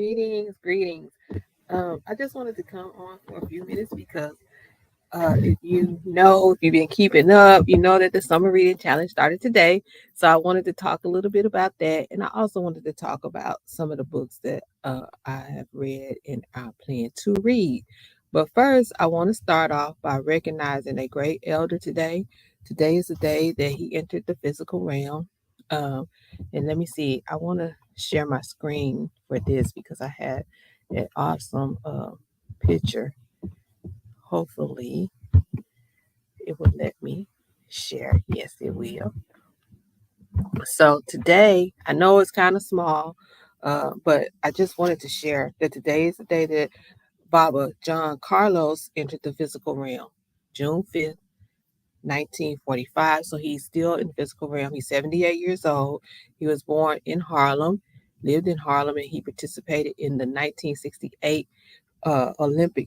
Greetings. I just wanted to come on for a few minutes because if you've been keeping up, you know that the summer reading challenge started today. So I wanted to talk a little bit about that, and I also wanted to talk about some of the books that I have read and I plan to read. But first, I want to start off by recognizing a great elder today. Today is the day that he entered the physical realm. Um, and let me see, I want to share my screen for this because I had an awesome picture. Hopefully, it will let me share. Yes, it will. So today, I know it's kind of small, but I just wanted to share that today is the day that Baba John Carlos entered the physical realm, June 5th, 1945. So he's still in the physical realm. He's 78 years old. He was born in Harlem, lived in Harlem, and he participated in the 1968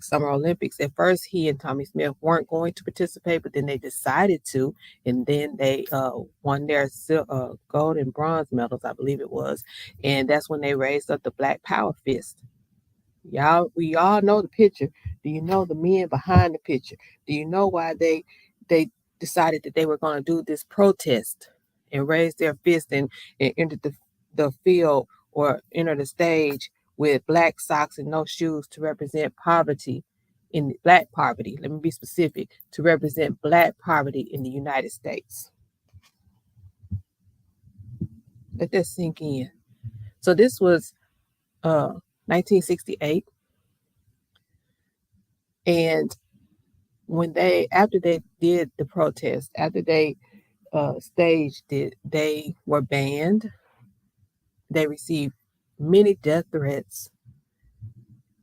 Summer Olympics. At first, he and Tommy Smith weren't going to participate, but then they decided to, and then they won their gold and bronze medals, I believe it was, and that's when they raised up the Black Power fist. We all know the picture. Do you know the men behind the picture? Do you know why they decided that they were going to do this protest and raise their fist and enter the field or enter the stage with black socks and no shoes to represent poverty in black poverty? Let me be specific, to represent black poverty in the United States. Let that sink in. So this was 1968, and after they did the protest, after they staged it, they were banned. They received many death threats,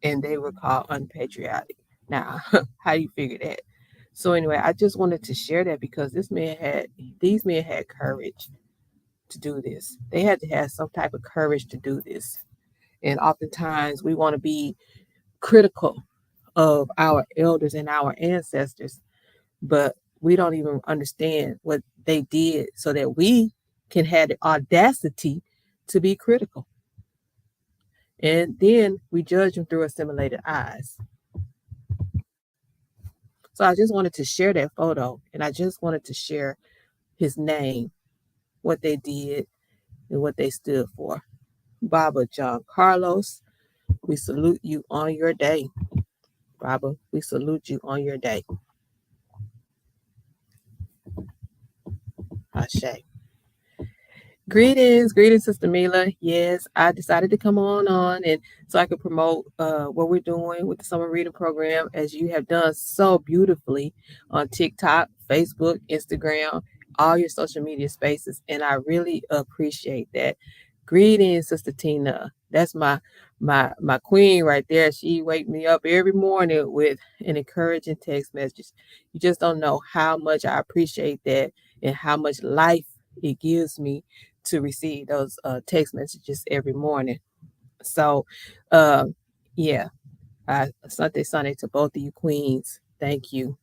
and they were called unpatriotic. Now, how do you figure that? So anyway, I just wanted to share that because these men had courage to do this. They had to have some type of courage to do this. And oftentimes we want to be critical of our elders and our ancestors, but we don't even understand what they did so that we can have the audacity to be critical. And then we judge them through assimilated eyes. So I just wanted to share that photo, and I just wanted to share his name, what they did, and what they stood for. Baba John Carlos, we salute you on your day. Baba, we salute you on your day. Ashe. Greetings, Sister Mila. Yes, I decided to come on and so I could promote what we're doing with the summer reading program, as you have done so beautifully on TikTok, Facebook, Instagram, all your social media spaces, and I really appreciate that. Greetings, Sister Tina. That's my queen right there. She wake me up every morning with an encouraging text message. You just don't know how much I appreciate that and how much life it gives me to receive those text messages every morning. So, uh, yeah, Sunday to both of you queens. Thank you.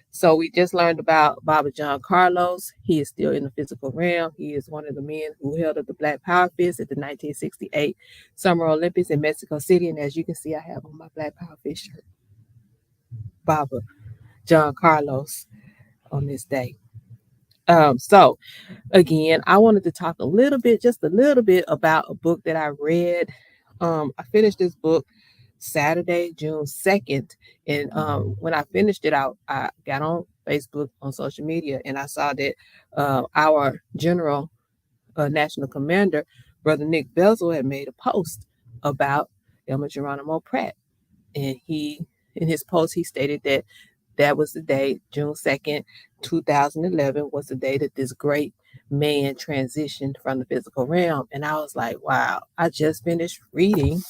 So we just learned about Baba John Carlos. He is still in the physical realm. He is one of the men who held up the Black Power fist at the 1968 Summer Olympics in Mexico City. And as you can see, I have on my Black Power fist shirt, Baba John Carlos, on this day. So again, I wanted to talk just a little bit about a book that I read. I finished this book Saturday, June 2nd. And when I finished it, I got on Facebook, on social media, and I saw that our general national commander, Brother Nick Belzel, had made a post about Elmer Geronimo Pratt. And in his post, he stated that was the day, June 2nd, 2011, was the day that this great man transitioned from the physical realm. And I was like, wow, I just finished reading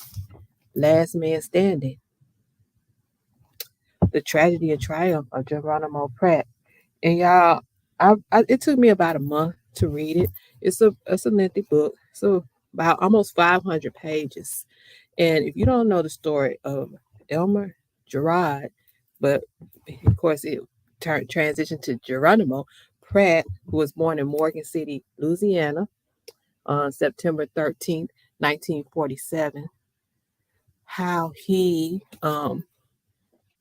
Last Man Standing, The Tragedy and Triumph of Geronimo Pratt. And y'all, it took me about a month to read it. It's a lengthy book. So about almost 500 pages. And if you don't know the story of Elmer Gerard, but of course it transitioned to Geronimo Pratt, who was born in Morgan City, Louisiana on September 13th, 1947. how he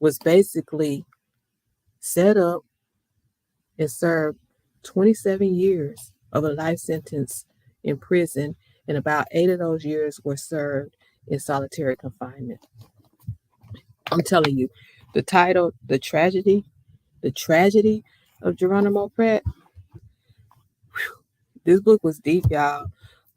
was basically set up and served 27 years of a life sentence in prison, and about 8 of those years were served in solitary confinement. I'm telling you, the title, the tragedy of Geronimo Pratt. This book was deep, y'all.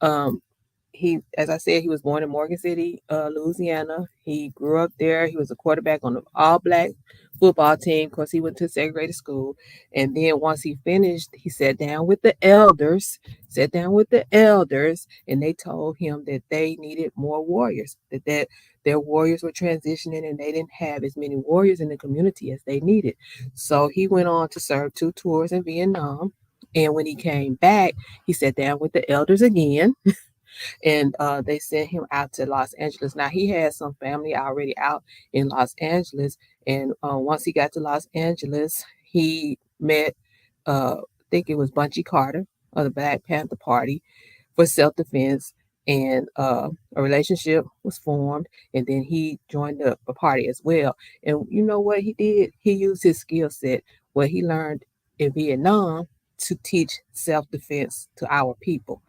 Um, he, as I said, he was born in Morgan City, Louisiana. He grew up there. He was a quarterback on the all black football team because he went to segregated school. And then once he finished, he sat down with the elders, and they told him that they needed more warriors, that their warriors were transitioning and they didn't have as many warriors in the community as they needed. So he went on to serve 2 tours in Vietnam. And when he came back, he sat down with the elders again, and they sent him out to Los Angeles. Now he had some family already out in Los Angeles, and once he got to Los Angeles, he met, I think it was Bunchy Carter of the Black Panther Party for self-defense, and a relationship was formed, and then he joined the party as well. And you know what he did? He used his skill set, what he learned in Vietnam, to teach self-defense to our people.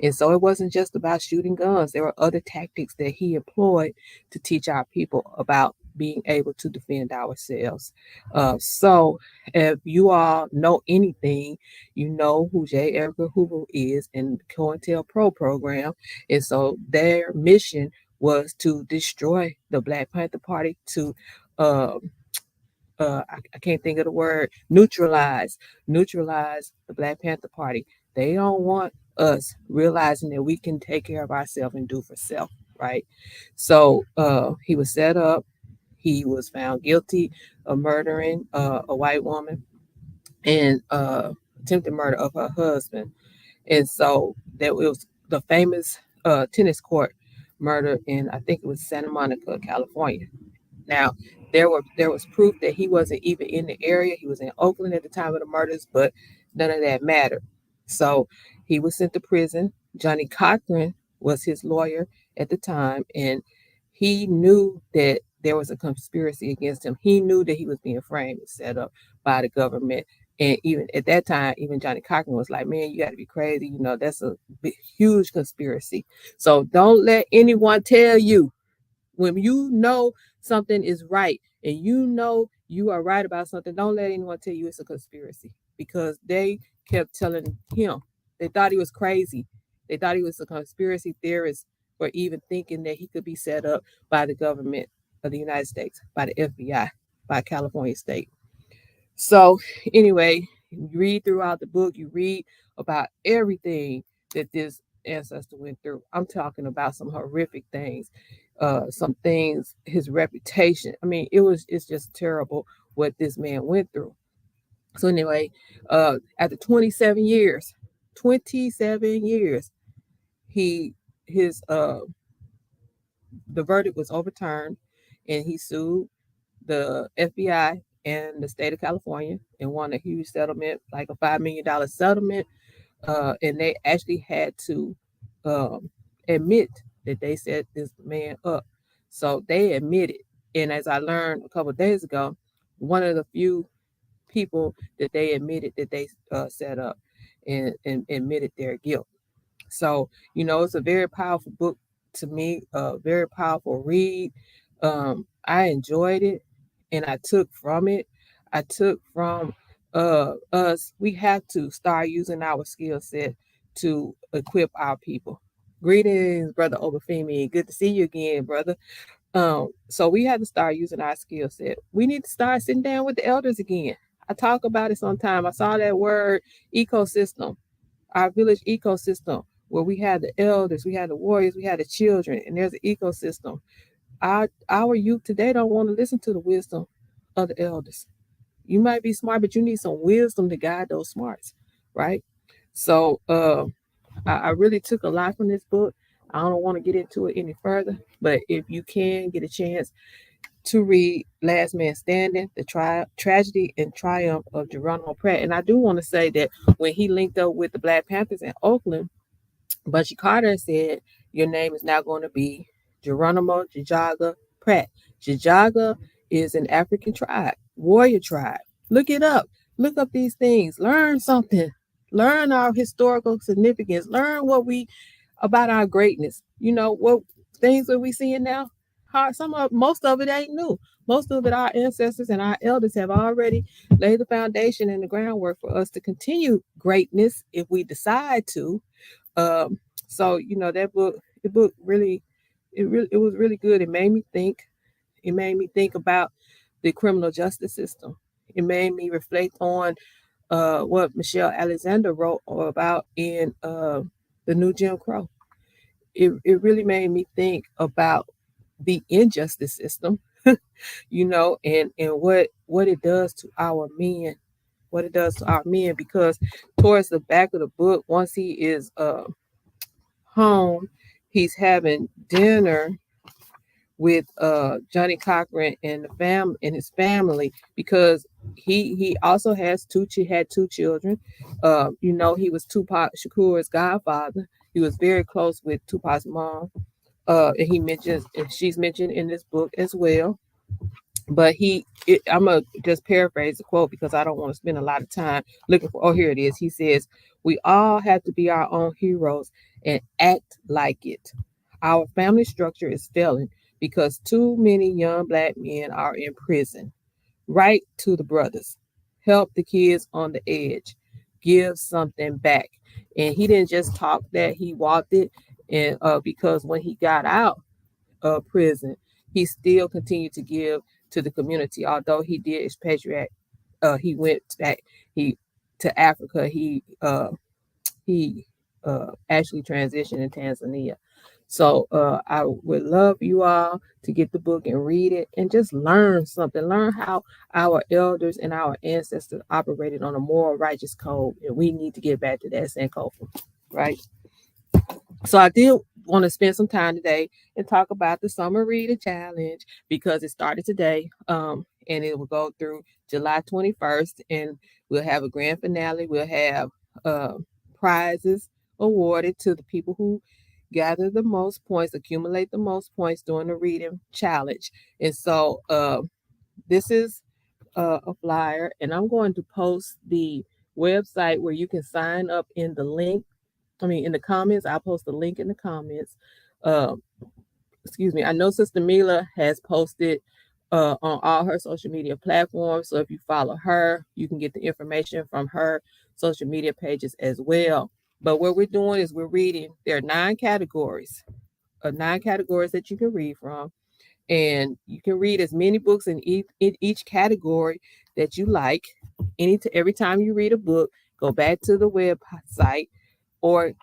And so it wasn't just about shooting guns. There were other tactics that he employed to teach our people about being able to defend ourselves. So if you all know anything, you know who J. Edgar Hoover is in the COINTELPRO program. And so their mission was to destroy the Black Panther Party, to uh, I can't think of the word, neutralize the Black Panther Party. They don't want us realizing that we can take care of ourselves and do for self, right? So he was set up. He was found guilty of murdering a white woman, and attempted murder of her husband. And so that was the famous tennis court murder in, I think it was Santa Monica, California. Now, there was proof that he wasn't even in the area. He was in Oakland at the time of the murders, but none of that mattered. So he was sent to prison. Johnny Cochran was his lawyer at the time, and he knew that there was a conspiracy against him. He knew that he was being framed and set up by the government. And even at that time, even Johnny Cochran was like, "Man, you got to be crazy. You know, that's a huge conspiracy. So don't let anyone tell you, when you know something is right and you know you are right about something, don't let anyone tell you it's a conspiracy, because they kept telling him. They thought he was crazy. They thought he was a conspiracy theorist for even thinking that he could be set up by the government of the United States, by the FBI, by California State. So anyway, you read throughout the book, you read about everything that this ancestor went through. I'm talking about some horrific things, some things, his reputation. I mean, it's just terrible what this man went through. So anyway, after 27 years, he his the verdict was overturned, and he sued the FBI and the state of California and won a huge settlement, like a $5 million settlement. And they actually had to um, admit that they set this man up. So they admitted. And as I learned a couple of days ago, one of the few people that they admitted that they set up, and admitted their guilt. So, it's a very powerful book to me, a very powerful read. I enjoyed it, and I took from it. I took from us. We have to start using our skill set to equip our people. Greetings, Brother Obafemi. Good to see you again, brother. So we have to start using our skill set. We need to start sitting down with the elders again. I talk about it sometime. I saw that word, ecosystem, our village ecosystem, where we had the elders, we had the warriors, we had the children, and there's an ecosystem. Our youth today don't want to listen to the wisdom of the elders. You might be smart, but you need some wisdom to guide those smarts, right? So I really took a lot from this book. I don't want to get into it any further, but if you can get a chance to read Last Man Standing, the tragedy and triumph of Geronimo Pratt. And I do want to say that when he linked up with the Black Panthers in Oakland, Bunchy Carter said, "Your name is now going to be Geronimo Jijaga Pratt. Jijaga is an African tribe, warrior tribe. Look it up. Look up these things. Learn something. Learn our historical significance. Learn what we about our greatness. You know what things are we seeing now? Most of it ain't new. Most of it, our ancestors and our elders have already laid the foundation and the groundwork for us to continue greatness if we decide to. Um, so that book really, it was really good. It made me think. It made me think about the criminal justice system. It made me reflect on what Michelle Alexander wrote about in the New Jim Crow. It really made me think about the injustice system, and what it does to our men, because towards the back of the book, once he is home, he's having dinner with Johnny Cochran and his family, because he also had two children. He was Tupac Shakur's godfather. He was very close with Tupac's mom. And she's mentioned in this book as well. But I'm gonna just paraphrase the quote because I don't want to spend a lot of time looking for. Oh, here it is. He says, "We all have to be our own heroes and act like it. Our family structure is failing because too many young Black men are in prison. Write to the brothers. Help the kids on the edge. Give something back." And he didn't just talk that; he walked it. And because when he got out of prison, he still continued to give to the community. Although he did expatriate, he went back to Africa. He actually transitioned in Tanzania. So I would love you all to get the book and read it and just learn something. Learn how our elders and our ancestors operated on a moral righteous code, and we need to get back to that Sankofa, right? So I did want to spend some time today and talk about the summer reading challenge because it started today, and it will go through July 21st, and we'll have a grand finale. We'll have prizes awarded to the people who gather the most points, accumulate the most points during the reading challenge. And so this is a flyer, and I'm going to post the website where you can sign up in the link. In the comments. I'll post the link in the comments. Excuse me. I know Sister Mila has posted on all her social media platforms. So if you follow her, you can get the information from her social media pages as well. But what we're doing is we're reading. There are 9 categories, 9 categories that you can read from. And you can read as many books in each category that you like. Every time you read a book, go back to the website, or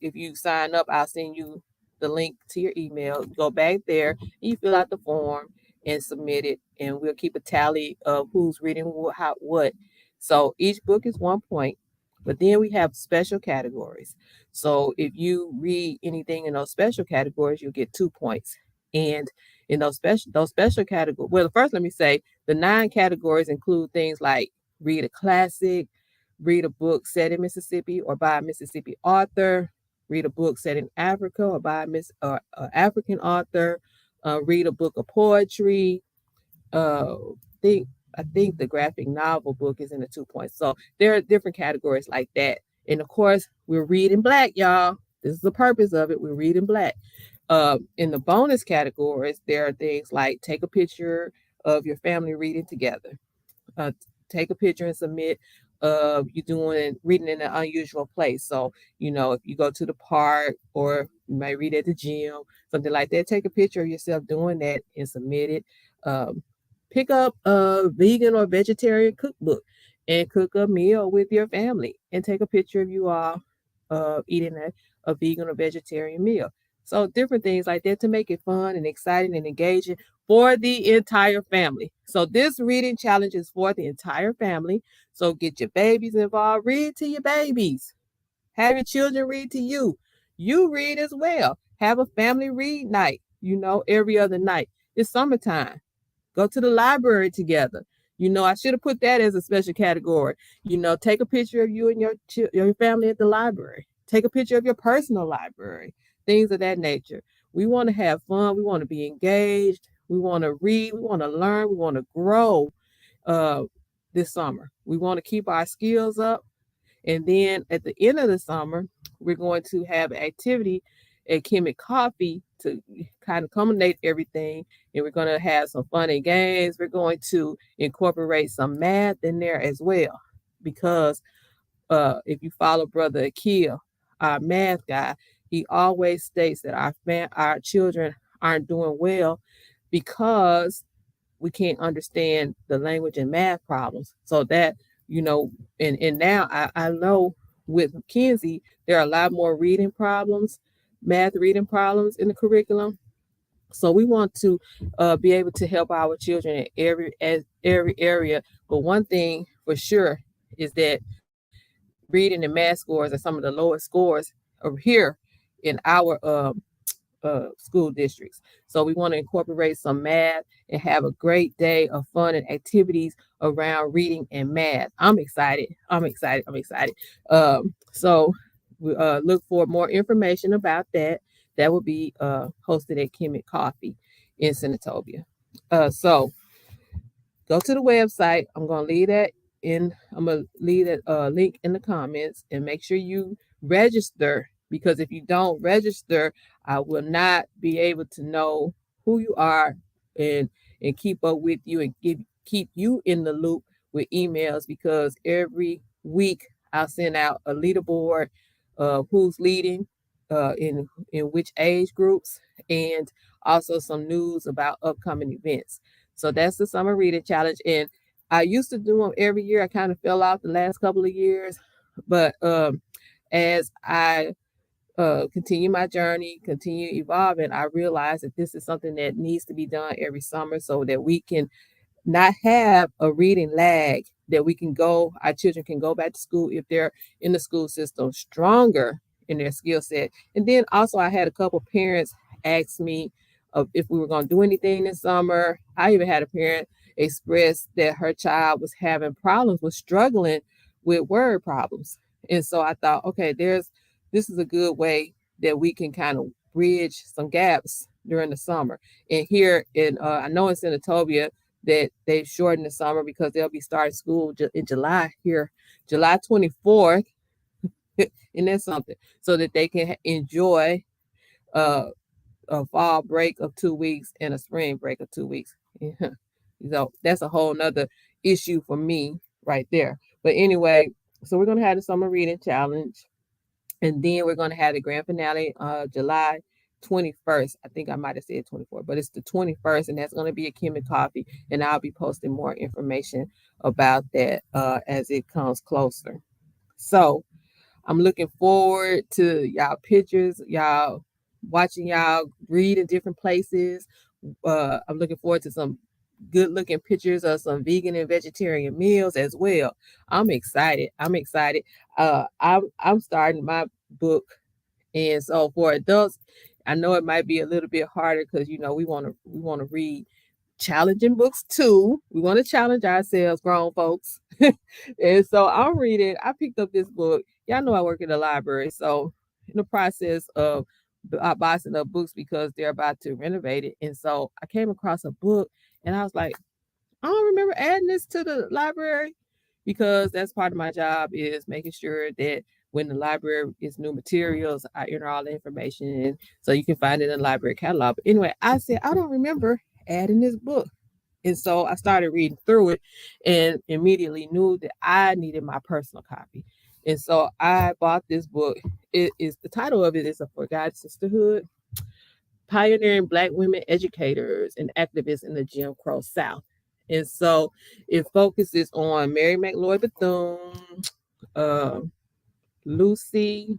if you sign up, I'll send you the link to your email. Go back there, you fill out the form and submit it, and we'll keep a tally of who's reading what. So each book is 1 point, but then we have special categories. So if you read anything in those special categories, you'll get 2 points. And in those special categories, well, first let me say the 9 categories include things like read a classic, read a book set in Mississippi or by a Mississippi author, read a book set in Africa or by an African author, read a book of poetry. I think the graphic novel book is in the 2 points. So there are different categories like that. And of course, we're reading Black, y'all. This is the purpose of it. We're reading Black. In the bonus categories, there are things like take a picture of your family reading together. Take a picture and submit of you reading in an unusual place. So, if you go to the park or you may read at the gym, something like that, take a picture of yourself doing that and submit it. Pick up a vegan or vegetarian cookbook and cook a meal with your family and take a picture of you all eating a vegan or vegetarian meal. So different things like that to make it fun and exciting and engaging for the entire family. So this reading challenge is for the entire family. So get your babies involved. Read to your babies. Have your children read to you. You read as well. Have a family read night, every other night. It's summertime. Go to the library together. I should have put that as a special category. Take a picture of you and your family at the library. Take a picture of your personal library. Things of that nature. We want to have fun. We want to be engaged. We want to read. We want to learn. We want to grow uh, this summer. We want to keep our skills up. And then at the end of the summer, we're going to have an activity at Kemet Coffee to kind of culminate everything. And we're going to have some fun and games. We're going to incorporate some math in there as well. Because if you follow Brother Akil, our math guy, he always states that our children aren't doing well because we can't understand the language and math problems. So that, and now I know with Mackenzie, there are a lot more reading problems, math reading problems in the curriculum. So we want to be able to help our children in every area. But one thing for sure is that reading and math scores are some of the lowest scores over here in our school districts. So we want to incorporate some math and have a great day of fun and activities around reading and math. I'm excited. I'm excited. I'm excited. So we look for more information about that. That will be hosted at Kemet Coffee in Senatobia. So go to the website. I'm gonna leave that link in the comments and make sure you register, because if you don't register, I will not be able to know who you are and keep up with you and keep you in the loop with emails, because every week I'll send out a leaderboard of who's leading in which age groups, and also some news about upcoming events. So that's the summer reading challenge. And I used to do them every year. I kind of fell off the last couple of years, but as I continue my journey, continue evolving, I realized that this is something that needs to be done every summer so that we can not have a reading lag, that our children can go back to school if they're in the school system stronger in their skill set. And then also I had a couple parents ask me if we were going to do anything this summer. I even had a parent express that her child was struggling with word problems. And so I thought, okay, this is a good way that we can kind of bridge some gaps during the summer. And here I know in Senatobia, that they've shortened the summer because they'll be starting school in July here, July 24th. And that's something, so that they can enjoy uh, a fall break of 2 weeks and a spring break of 2 weeks. So that's a whole nother issue for me right there. But anyway, so we're going to have the summer reading challenge. And then we're going to have the grand finale July 21st. I think I might have said 24th, but it's the 21st, and that's going to be at Kemet Coffee. And I'll be posting more information about that as it comes closer. So I'm looking forward to y'all pictures, y'all watching y'all read in different places. I'm looking forward to some good looking pictures of some vegan and vegetarian meals as well. I'm excited. I'm excited. I'm starting my book, and so for adults, I know it might be a little bit harder because we want to read challenging books too. We want to challenge ourselves, grown folks. And so I'm reading. I picked up this book. Y'all know I work in the library, so in the process of boxing up books because they're about to renovate it, and so I came across a book, and I was like, I don't remember adding this to the library, because that's part of my job, is making sure that when the library is new materials, I enter all the information in so you can find it in the library catalog. But anyway, I said, I don't remember adding this book. And so I started reading through it and immediately knew that I needed my personal copy. And so I bought this book. The title of it is A Forgotten Sisterhood: Pioneering Black Women Educators and Activists in the Jim Crow South. And so it focuses on Mary McLeod Bethune, Lucy,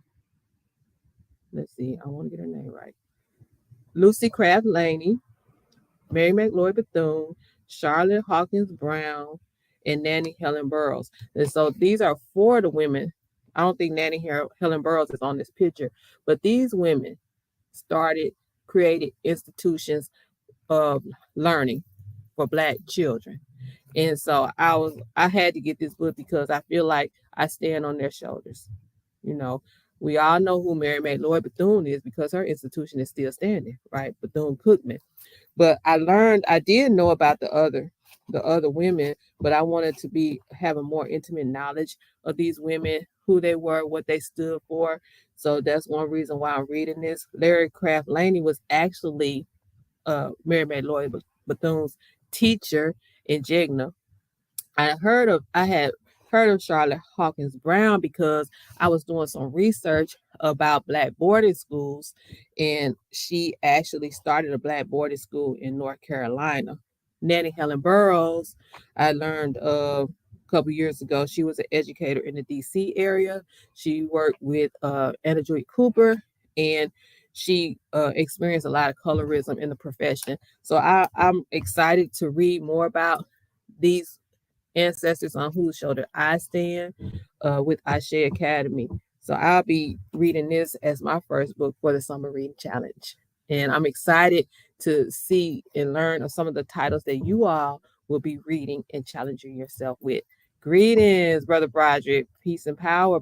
let's see, I want to get her name right. Lucy Craft Laney, Mary McLeod Bethune, Charlotte Hawkins Brown, and Nannie Helen Burroughs. And so these are four of the women. I don't think Nannie Helen Burroughs is on this picture, but these women created institutions of learning for Black children. And so I had to get this book because I feel like I stand on their shoulders. You know, We all know who Mary Mae Lloyd Bethune is because her institution is still standing, right? Bethune-Cookman. But I did know about the other women, but I wanted to be have a more intimate knowledge of these women, who they were, what they stood for. So that's one reason why I'm reading this. Larry Craft Laney was actually Mary Mae Lloyd Bethune's teacher in Jegna. I had heard of Charlotte Hawkins Brown because I was doing some research about black boarding schools, and she actually started a black boarding school in North Carolina. Nanny Helen Burroughs, I learned a couple years ago, she was an educator in the DC area. She worked with Anna Joy Cooper, and she experienced a lot of colorism in the profession. So I'm excited to read more about these ancestors on whose shoulder I stand with Ashe Academy. So I'll be reading this as my first book for the Summer Reading Challenge. And I'm excited to see and learn of some of the titles that you all will be reading and challenging yourself with. Greetings, Brother Broderick. Peace and power,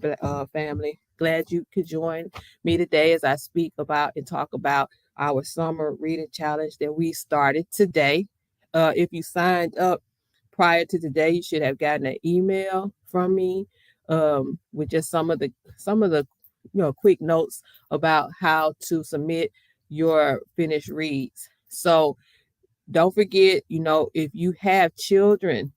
family. Glad you could join me today as I speak about and talk about our summer reading challenge that we started today. If you signed up prior to today, you should have gotten an email from me with just some of the quick notes about how to submit your finished reads. So don't forget, if you have children,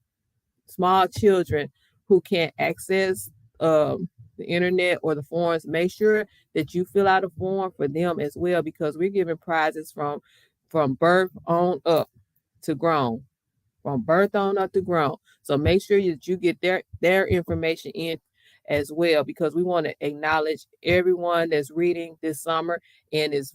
small children who can't access the internet or the forums, make sure that you fill out a form for them as well, because we're giving prizes from birth on up to grown, from birth on up to grown. So make sure that you get their information in as well, because we want to acknowledge everyone that's reading this summer. And it's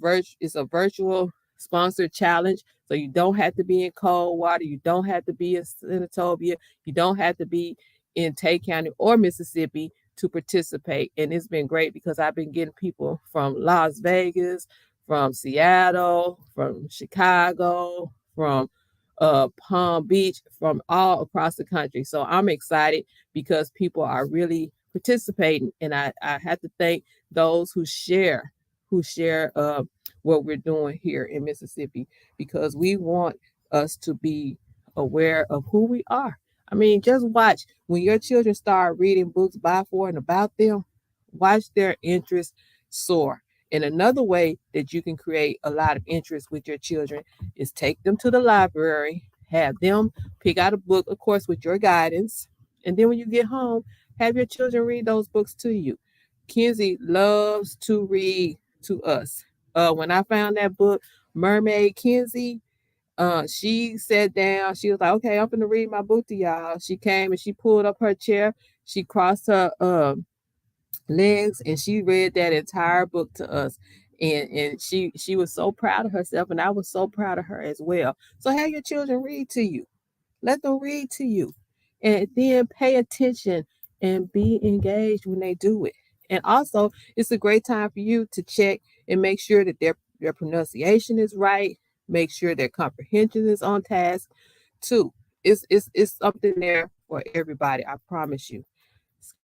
a virtual sponsored challenge. So you don't have to be in Coldwater, you don't have to be in Senatobia, you don't have to be in Tay County or Mississippi to participate. And it's been great because I've been getting people from Las Vegas, from Seattle, from Chicago, from Palm Beach, from all across the country. So I'm excited because people are really participating, and I have to thank those who share what we're doing here in Mississippi, because we want us to be aware of who we are. I mean, just watch when your children start reading books by, for, and about them, watch their interest soar. And another way that you can create a lot of interest with your children is take them to the library, have them pick out a book, of course, with your guidance. And then when you get home, have your children read those books to you. Kenzie loves to read to us. When I found that book, Mermaid Kenzie, she sat down. She was like, "Okay, I'm gonna read my book to y'all." She came and she pulled up her chair. She crossed her legs, and she read that entire book to us. And she was so proud of herself, and I was so proud of her as well. So have your children read to you. Let them read to you. And then pay attention and be engaged when they do it. And also, it's a great time for you to check and make sure that their pronunciation is right. Make sure their comprehension is on task too. It's something there for everybody, I promise you.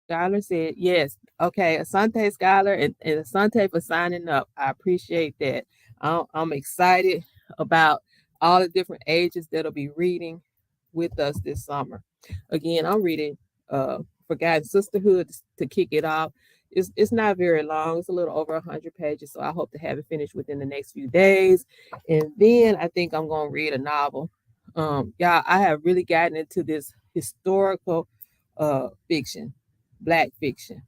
Skylar said yes. Okay, Asante Skylar and Asante for signing up. I appreciate that. I'm excited about all the different ages that'll be reading with us this summer. Again, I'm reading Forgotten Sisterhood to kick it off. It's not very long. It's a little over 100 pages, so I hope to have it finished within the next few days. And then I think I'm going to read a novel. Yeah, I have really gotten into this historical fiction, black fiction.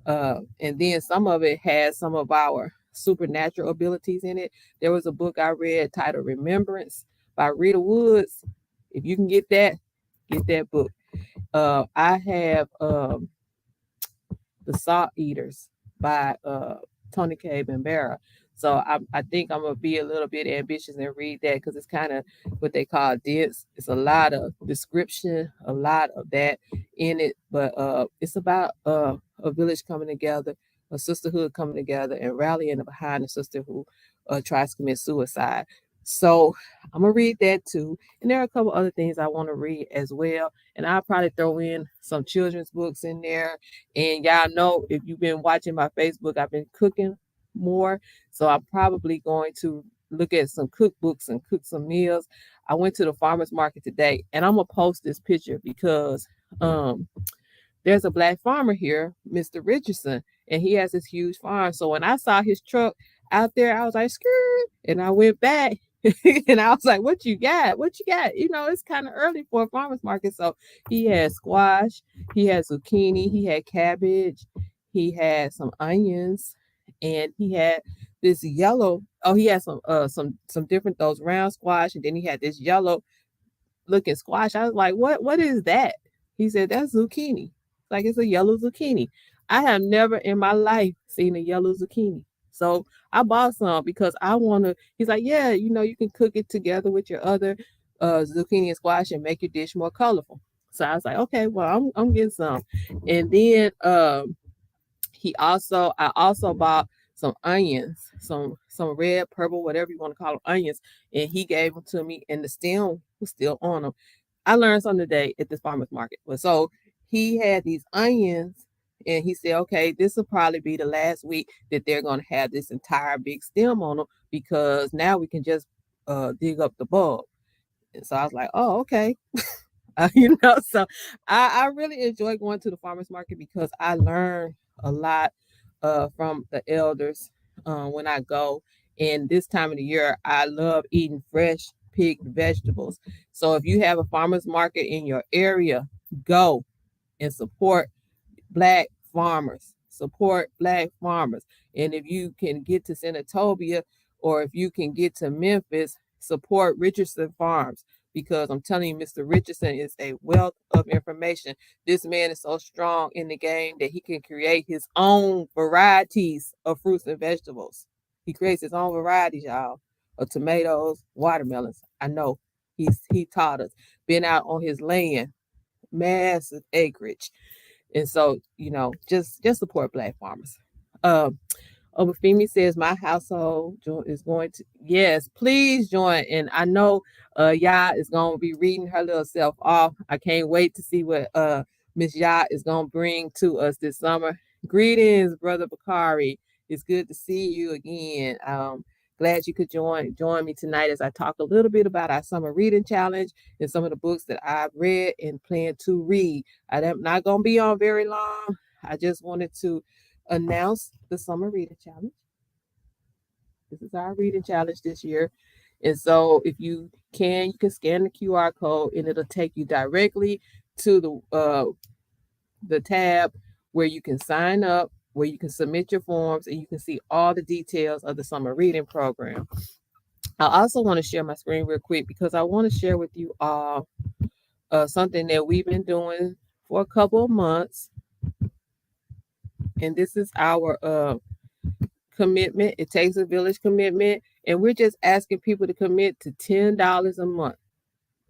And then some of it has some of our supernatural abilities in it. There was a book I read titled Remembrance by Rita Woods. If you can get that book. I have The Salt Eaters by Tony K. Bambara. So I think I'm gonna be a little bit ambitious and read that, because it's kind of what they call dense. It's a lot of description, a lot of that in it, but it's about a village coming together, a sisterhood coming together, and rallying behind a sister who tries to commit suicide. So I'm gonna read that too. And there are a couple other things I want to read as well. And I'll probably throw in some children's books in there. And y'all know if you've been watching my Facebook, I've been cooking more. So I'm probably going to look at some cookbooks and cook some meals. I went to the farmers market today and I'm gonna post this picture because um there's a black farmer here, Mr. Richardson, and he has this huge farm. So when I saw his truck out there, I was like, skirt. And I went back and I was like, what you got? What you got? You know, it's kind of early for a farmer's market. So he had squash, he had zucchini, he had cabbage, he had some onions, and he had this yellow. Oh, he had some different those round squash, and then he had this yellow looking squash. I was like, what is that? He said, that's zucchini. Like it's a yellow zucchini. I have never in my life seen a yellow zucchini. So I bought some because I want to. He's like, yeah, you know, you can cook it together with your other zucchini and squash and make your dish more colorful. So I was like, okay, well, I'm getting some. And then I also bought some onions, some red, purple, whatever you want to call them, onions, and he gave them to me, and the stem was still on them. I learned something today at this farmer's market. But so he had these onions and he said, okay, this will probably be the last week that they're going to have this entire big stem on them because now we can just dig up the bulb. And so I was like, oh, okay. So I really enjoy going to the farmers market because I learn a lot from the elders when I go. And this time of the year, I love eating fresh picked vegetables. So if you have a farmers market in your area, go and support black farmers. Support black farmers. And if you can get to Senatobia or if you can get to Memphis, support Richardson Farms because I'm telling you, Mr. Richardson is a wealth of information. This man is so strong in the game that he can create his own varieties of fruits and vegetables. He creates his own varieties, y'all, of tomatoes, watermelons. I know he taught us. Been out on his land, massive acreage, and so, just support black farmers. Um, Obafemi says my household is going to, yes, please join. And I know Ya is going to be reading her little self off. I can't wait to see what Miss Ya is going to bring to us this summer. Greetings, Brother Bakari. It's good to see you again. Glad you could join me tonight as I talk a little bit about our summer reading challenge and some of the books that I've read and plan to read. I'm not going to be on very long. I just wanted to announce the summer reading challenge. This is our reading challenge this year. And so if you can scan the QR code and it'll take you directly to the tab where you can sign up, where you can submit your forms, and you can see all the details of the summer reading program. I also want to share my screen real quick because I want to share with you all something that we've been doing for a couple of months. And this is our commitment. It takes a village commitment. And we're just asking people to commit to $10 a month.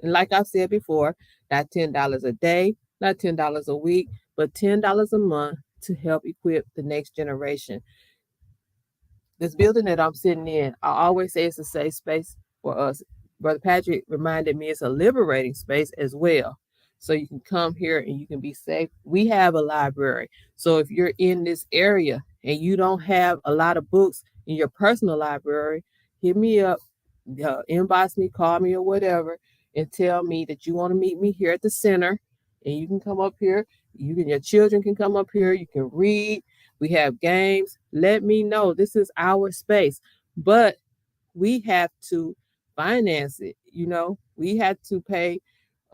And like I said before, not $10 a day, not $10 a week, but $10 a month to help equip the next generation. This building that I'm sitting in, I always say it's a safe space for us. Brother Patrick reminded me it's a liberating space as well. So you can come here and you can be safe. We have a library. So if you're in this area and you don't have a lot of books in your personal library, hit me up, inbox me, call me or whatever, and tell me that you want to meet me here at the center. And you can come up here. Your children can come up here. You can read. We have games. Let me know. This is our space. But we have to finance it. We have to pay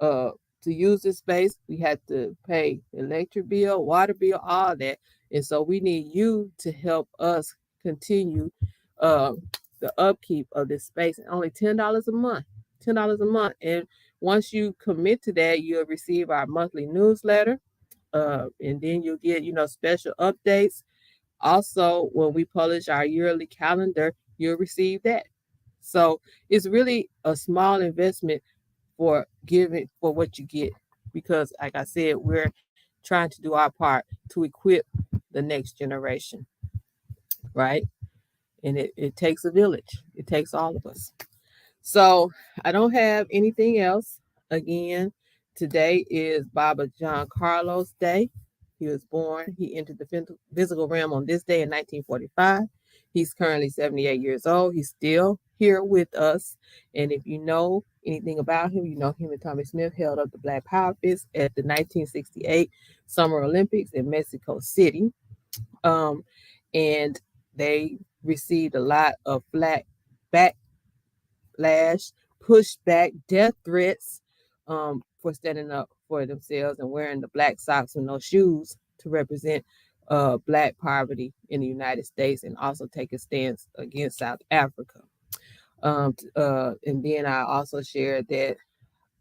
to use this space. We have to pay electric bill, water bill, all that. And so we need you to help us continue uh, the upkeep of this space. Only $10 a month. $10 a month. And once you commit to that, you'll receive our monthly newsletter. And then you'll get, special updates. Also, when we publish our yearly calendar, you'll receive that. So it's really a small investment for giving for what you get because, like I said, we're trying to do our part to equip the next generation, right? And it takes a village. It takes all of us. So I don't have anything else. Again, today is Baba John Carlos Day. He was born, he entered the physical realm on this day in 1945. He's currently 78 years old. He's still here with us. And if you know anything about him, you know him and Tommy Smith held up the Black Power Fist at the 1968 Summer Olympics in Mexico City. Um, and they received a lot of backlash, pushback, death threats for standing up for themselves and wearing the black socks and no shoes to represent black poverty in the United States and also take a stance against South Africa. And then I also shared that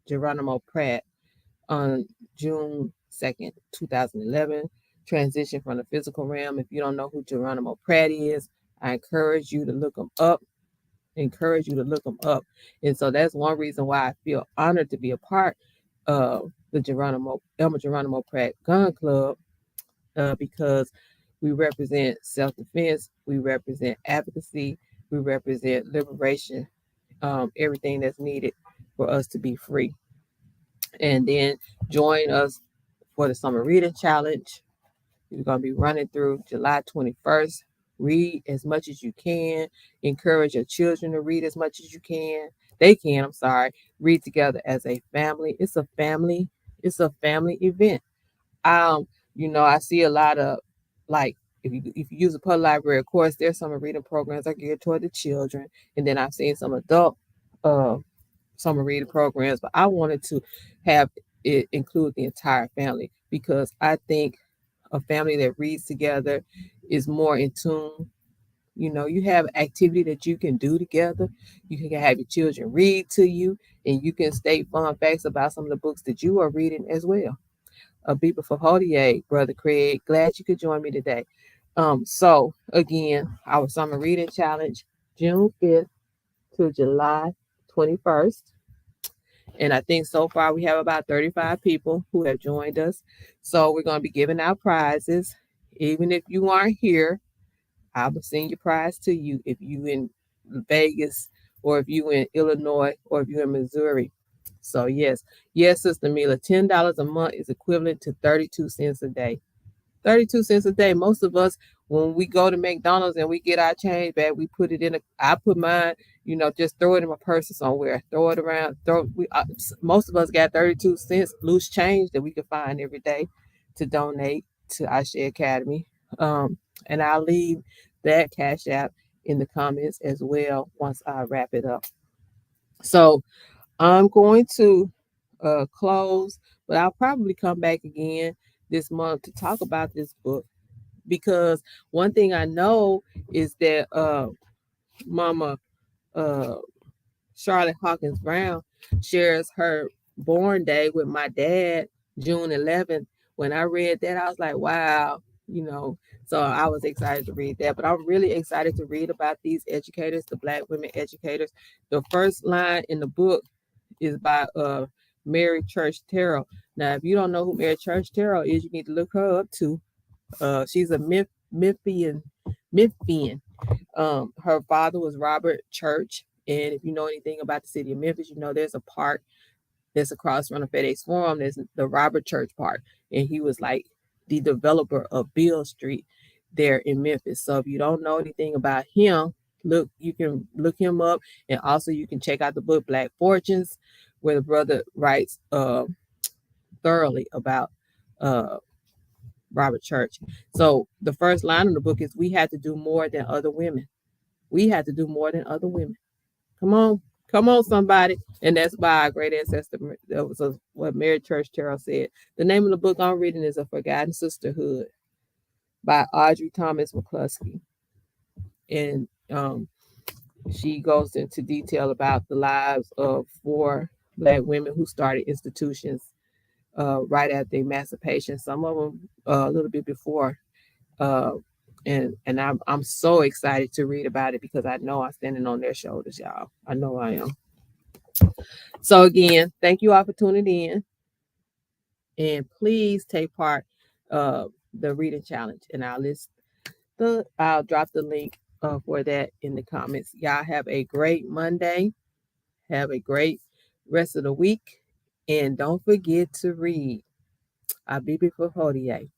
Geronimo Pratt on June 2nd, 2011, transitioned from the physical realm. If you don't know who Geronimo Pratt is, I encourage you to look him up. And so that's one reason why I feel honored to be a part of the Elmer Geronimo Pratt Gun Club, because we represent self-defense, we represent advocacy, we represent liberation, everything that's needed for us to be free. And then join us for the Summer Reading Challenge. We're going to be running through July 21st. Read as much as you can. Encourage your children to read as much as you can. Read together as a family. It's a family event. I see a lot of, like, if you use a public library, of course, there's summer reading programs that are geared toward the children. And then I've seen some adult summer reading programs, but I wanted to have it include the entire family because I think a family that reads together is more in tune. You have activity that you can do together. You can have your children read to you, and you can state fun facts about some of the books that you are reading as well. A beeper for Hodier, Brother Craig. Glad you could join me today. So again, our summer reading challenge, June 5th to July 21st. And I think so far we have about 35 people who have joined us. So we're going to be giving out prizes. Even if you aren't here, I will send your prize to you if you in Vegas or if you in Illinois or if you're in Missouri. So yes, Sister Mila, $10 a month is equivalent to 32 cents a day. 32 cents a day. Most of us, when we go to McDonald's and we get our change back, we put it I put mine, just throw it in my purse or somewhere, throw it around, most of us got 32 cents loose change that we can find every day to donate to Ashe Academy. And I'll leave that Cash App in the comments as well once I wrap it up. So I'm going to close, but I'll probably come back again this month to talk about this book, because one thing I know is that Mama Charlotte Hawkins Brown shares her born day with my dad, June 11th. When I read that, I was like, wow, so I was excited to read that. But I'm really excited to read about these educators, the Black women educators. The first line in the book is by Mary Church Terrell. Now, if you don't know who Mary Church Terrell is, you need to look her up too. She's a Memphian. Her father was Robert Church, and if you know anything about the city of Memphis, there's a park that's across from the FedEx Forum. There's the Robert Church Park, and he was like the developer of Beale Street there in Memphis. So if you don't know anything about him, you can look him up, and also you can check out the book Black Fortunes, where the brother writes thoroughly about Robert Church. So the first line of the book is, we have to do more than other women. We have to do more than other women. Come on, somebody. And that's by our great ancestor. That was what Mary Church Terrell said. The name of the book I'm reading is A Forgotten Sisterhood by Audrey Thomas McCluskey. And she goes into detail about the lives of 4 Black women who started institutions right after emancipation, some of them a little bit before. And I'm so excited to read about it because I know I'm standing on their shoulders, y'all. I know I am. So again, thank you all for tuning in, and please take part the reading challenge, and I'll drop the link for that in the comments. Y'all have a great Monday. Have a great rest of the week. And don't forget to read. I'll be before Hodie.